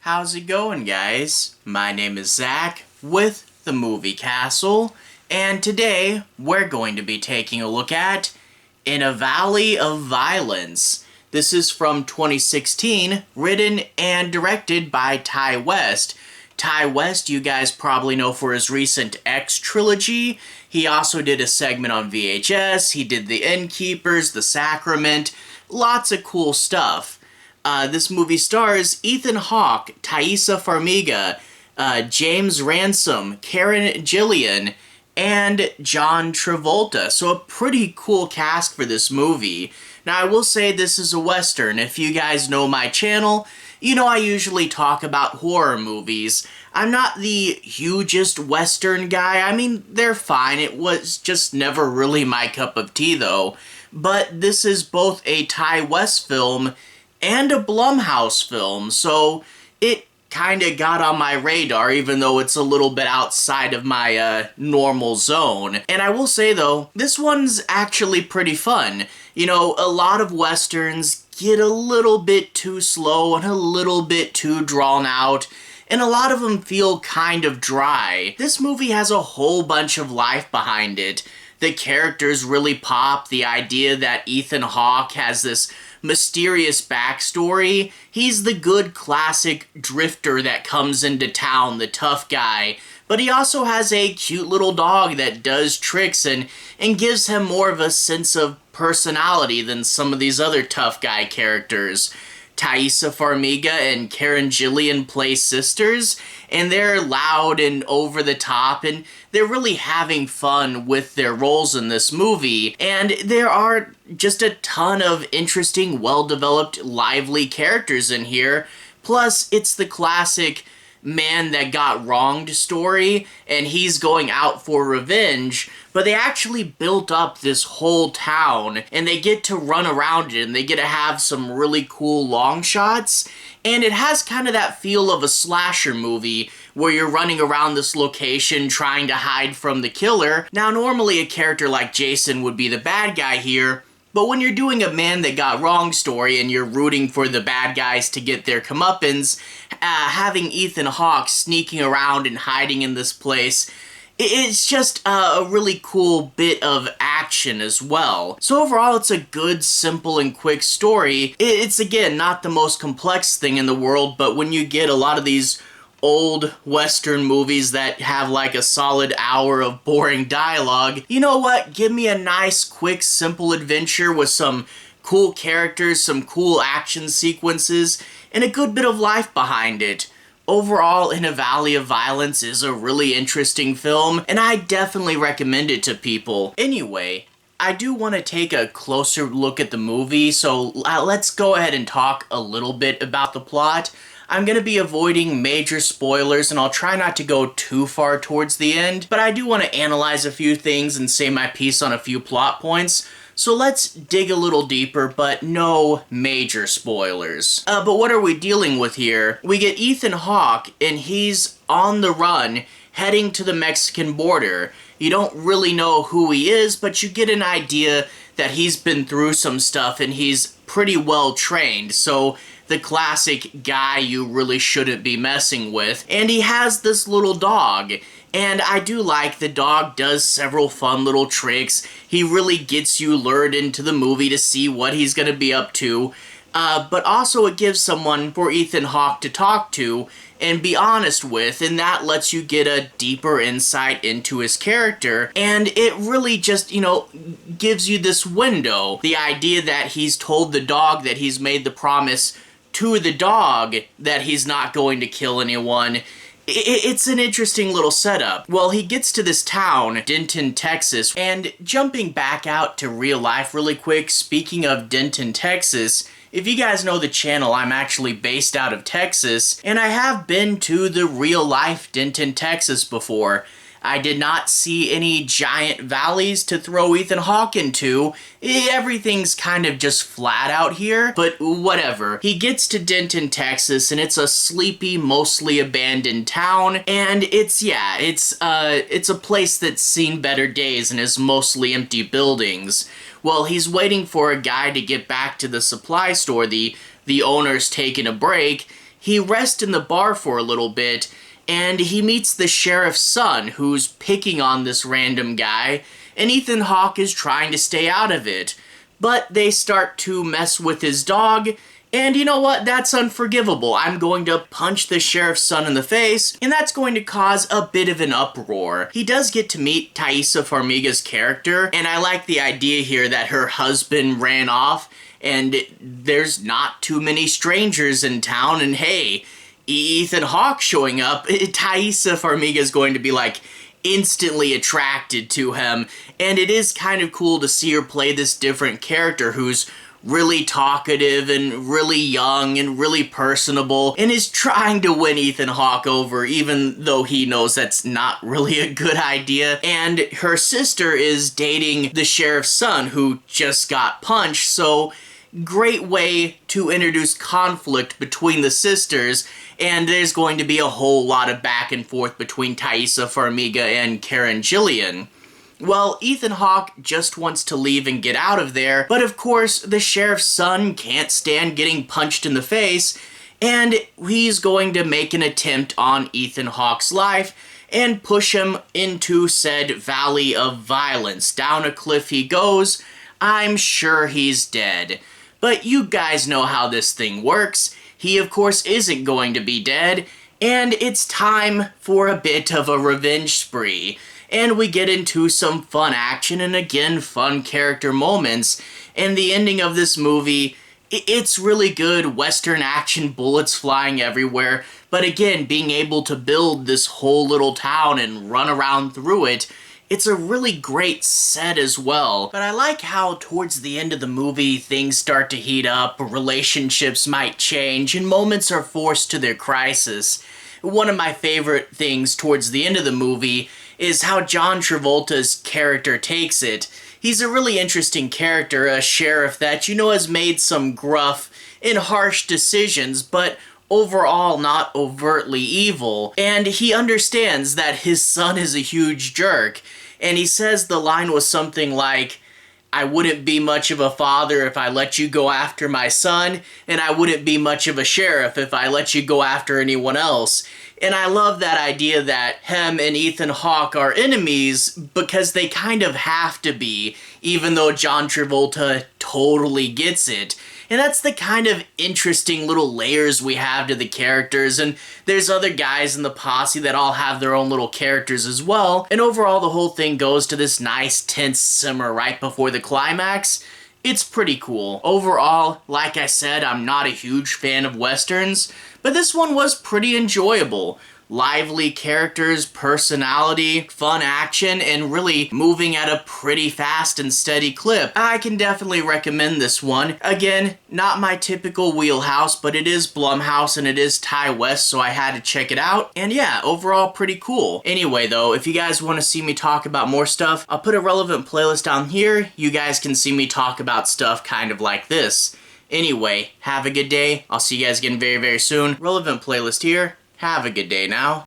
How's it going, guys? My name is Zach with the Movie Castle, and today we're going to be taking a look at In a Valley of Violence. This is from 2016, written and directed by Ti West. Ti West, you guys probably know for his recent X trilogy. He also did a segment on VHS, he did The Innkeepers, The Sacrament, lots of cool stuff. This movie stars Ethan Hawke, Taissa Farmiga, James Ransone, Gillan, and John Travolta. So a pretty cool cast for this movie. Now I will say this is a Western. If you guys know my channel, you know I usually talk about horror movies. I'm not the hugest Western guy. I mean, they're fine. It was just never really my cup of tea though. But this is both a Ti West film and a Blumhouse film, so it kinda got on my radar, even though it's a little bit outside of my normal zone. And I will say though, this one's actually pretty fun. You know, a lot of Westerns get a little bit too slow and a little bit too drawn out, and a lot of them feel kind of dry. This movie has a whole bunch of life behind it. The characters really pop. The idea that Ethan Hawke has this mysterious backstory. He's the good classic drifter that comes into town, the tough guy. But he also has a cute little dog that does tricks and gives him more of a sense of personality than some of these other tough guy characters. Taissa Farmiga and Gillan play sisters, and they're loud and over the top, and they're really having fun with their roles in this movie. And there are just a ton of interesting, well-developed, lively characters in here. Plus, it's the classic man that got wronged story, and he's going out for revenge, but they actually built up this whole town, and they get to run around it, and they get to have some really cool long shots, and it has kind of that feel of a slasher movie, where you're running around this location trying to hide from the killer. Now, normally a character like Jason would be the bad guy here, but when you're doing a man that got wronged story and you're rooting for the bad guys to get their comeuppance, having Ethan Hawke sneaking around and hiding in this place, it's just a really cool bit of action as well. So overall, it's a good, simple, and quick story. It's, again, not the most complex thing in the world, but when you get a lot of these old Western movies that have like a solid hour of boring dialogue, you know what? Give me a nice, quick, simple adventure with some cool characters, some cool action sequences, and a good bit of life behind it. Overall, In a Valley of Violence is a really interesting film, and I definitely recommend it to people. Anyway, I do want to take a closer look at the movie, so let's go ahead and talk a little bit about the plot. I'm going to be avoiding major spoilers, and I'll try not to go too far towards the end, but I do want to analyze a few things and say my piece on a few plot points. So let's dig a little deeper, but no major spoilers. But what are we dealing with here? We get Ethan Hawke, and he's on the run, heading to the Mexican border. You don't really know who he is, but you get an idea that he's been through some stuff, and he's pretty well trained, so the classic guy you really shouldn't be messing with. And he has this little dog, and I do like the dog does several fun little tricks. He really gets you lured into the movie to see what he's gonna be up to, but also it gives someone for Ethan Hawke to talk to and be honest with, and that lets you get a deeper insight into his character, and it really just, you know, gives you this window. The idea that he's told the dog that he's made the promise to the dog that he's not going to kill anyone. It's an interesting little setup. Well, he gets to this town, Denton, Texas, and jumping back out to real life really quick, speaking of Denton, Texas, if you guys know the channel, I'm actually based out of Texas, and I have been to the real life Denton, Texas before. I did not see any giant valleys to throw Ethan Hawke into. Everything's kind of just flat out here, but whatever. He gets to Denton, Texas, and it's a sleepy, mostly abandoned town, and it's a place that's seen better days and is mostly empty buildings. Well, he's waiting for a guy to get back to the supply store. The owner's taking a break. he rests in the bar for a little bit, and he meets the sheriff's son, who's picking on this random guy, and Ethan Hawke is trying to stay out of it. But they start to mess with his dog, and you know what? That's unforgivable. I'm going to punch the sheriff's son in the face, and that's going to cause a bit of an uproar. He does get to meet Taissa Farmiga's character, and I like the idea here that her husband ran off, and there's not too many strangers in town, and hey, Ethan Hawke showing up, Taissa Farmiga is going to be like instantly attracted to him, and it is kind of cool to see her play this different character who's really talkative and really young and really personable and is trying to win Ethan Hawke over even though he knows that's not really a good idea. And her sister is dating the sheriff's son who just got punched, so great way to introduce conflict between the sisters, and there's going to be a whole lot of back and forth between Taissa Farmiga and Karen Gillan. Well, Ethan Hawke just wants to leave and get out of there, but of course the sheriff's son can't stand getting punched in the face, and he's going to make an attempt on Ethan Hawke's life and push him into said valley of violence. Down a cliff he goes. I'm sure he's dead. But you guys know how this thing works. He, of course, isn't going to be dead, and it's time for a bit of a revenge spree. And we get into some fun action and, again, fun character moments. And the ending of this movie, it's really good. Western action, bullets flying everywhere. But again, being able to build this whole little town and run around through it, it's a really great set as well. But I like how towards the end of the movie, things start to heat up, relationships might change, and moments are forced to their crisis. One of my favorite things towards the end of the movie is how John Travolta's character takes it. He's a really interesting character, a sheriff that you know has made some gruff and harsh decisions, but overall not overtly evil, and he understands that his son is a huge jerk, and he says the line was something like, I wouldn't be much of a father if I let you go after my son, and I wouldn't be much of a sheriff if I let you go after anyone else. And I love that idea that him and Ethan Hawke are enemies because they kind of have to be, even though John Travolta totally gets it. And that's the kind of interesting little layers we have to the characters, and there's other guys in the posse that all have their own little characters as well, and overall the whole thing goes to this nice tense simmer right before the climax. It's pretty cool. Overall, like I said, I'm not a huge fan of westerns, but this one was pretty enjoyable. Lively characters, personality, fun action, and really moving at a pretty fast and steady clip. I can definitely recommend this one. Again, not my typical wheelhouse, but it is Blumhouse and it is Ty West, so I had to check it out. And yeah, overall pretty cool. Anyway though, if you guys want to see me talk about more stuff, I'll put a relevant playlist down here. You guys can see me talk about stuff kind of like this. Anyway, have a good day. I'll see you guys again very, very soon. Relevant playlist here. Have a good day now.